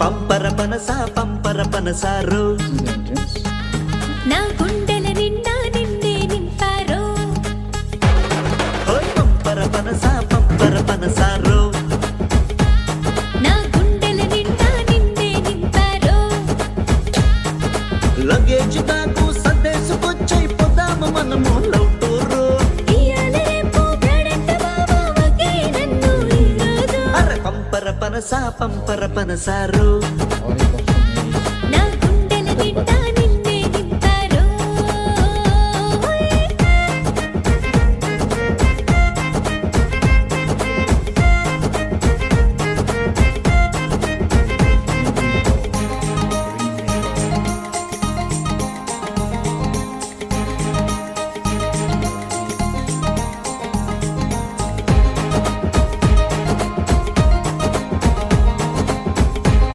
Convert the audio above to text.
పంపర పనసారు నా గుండెల నిండా నిన్నే నింపారో పంపర పనసారు నా గుండెల నిండా నిన్నే నింపారో లగేజ్ నాకు సందేశకొచ్చాయి పోదాము మనము లవ్ టూరు ఇయాల రేపు బ్యాడంట బావా వగే నన్ను ఈరోజు అరే పంపర పనసారు నా గుండెల నిండా